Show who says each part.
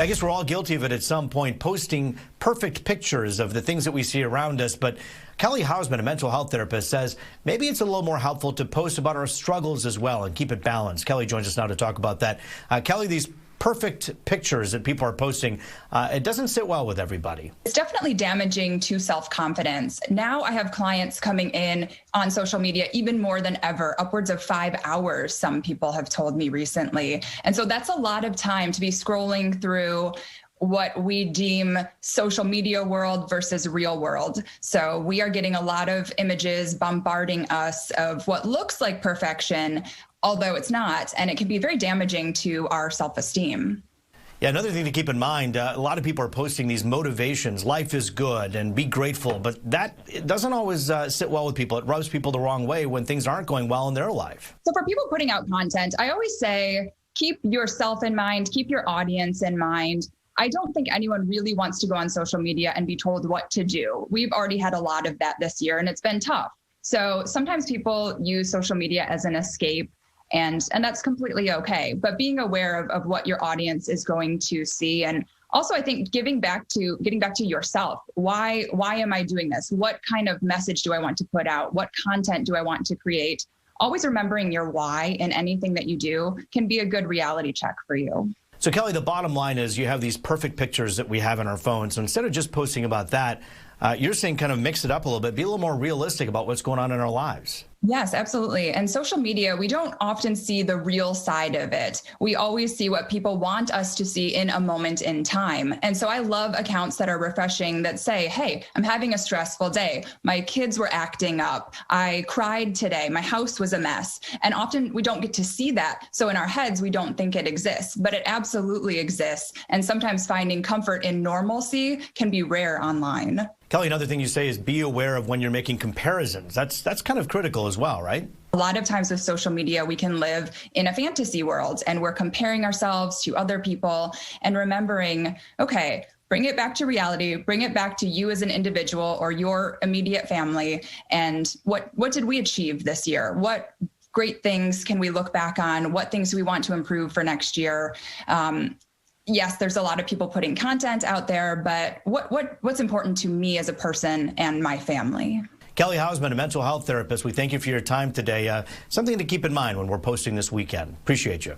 Speaker 1: I guess we're all guilty of it at some point, posting perfect pictures of the things that we see around us. But Kelly Houseman, a mental health therapist, says maybe it's a little more helpful to post about our struggles as well and keep it balanced. Kelly joins us now to talk about that. Kelly, these perfect pictures that people are posting, it doesn't sit well with everybody.
Speaker 2: It's definitely damaging to self-confidence. Now I have clients coming in on social media even more than ever, upwards of 5 hours, some people have told me recently. And so that's a lot of time to be scrolling through what we deem social media world versus real world. So we are getting a lot of images bombarding us of what looks like perfection, although it's not, and it can be very damaging to our self-esteem.
Speaker 1: Yeah, another thing to keep in mind, a lot of people are posting these motivations, life is good and be grateful, but it doesn't always sit well with people. It rubs people the wrong way when things aren't going well in their life.
Speaker 2: So for people putting out content, I always say, keep yourself in mind, keep your audience in mind. I don't think anyone really wants to go on social media and be told what to do. We've already had a lot of that this year and it's been tough. So sometimes people use social media as an escape, and that's completely okay. But being aware of what your audience is going to see, and also I think getting back to yourself. Why am I doing this? What kind of message do I want to put out? What content do I want to create? Always remembering your why in anything that you do can be a good reality check for you.
Speaker 1: So Kelly, the bottom line is you have these perfect pictures that we have on our phones. So instead of just posting about that, you're saying kind of mix it up a little bit, be a little more realistic about what's going on in our lives.
Speaker 2: Yes, absolutely. And social media, we don't often see the real side of it. We always see what people want us to see in a moment in time. And so I love accounts that are refreshing that say, hey, I'm having a stressful day. My kids were acting up. I cried today. My house was a mess. And often we don't get to see that. So in our heads, we don't think it exists, but it absolutely exists. And sometimes finding comfort in normalcy can be rare online.
Speaker 1: Kelly, another thing you say is be aware of when you're making comparisons. That's kind of critical as well, right?
Speaker 2: A lot of times with social media, we can live in a fantasy world and we're comparing ourselves to other people and remembering, okay, bring it back to reality, bring it back to you as an individual or your immediate family. And what did we achieve this year? What great things can we look back on? What things do we want to improve for next year? Yes, there's a lot of people putting content out there, but what's important to me as a person and my family?
Speaker 1: Kelly Houseman, a mental health therapist, we thank you for your time today. Something to keep in mind when we're posting this weekend. Appreciate you.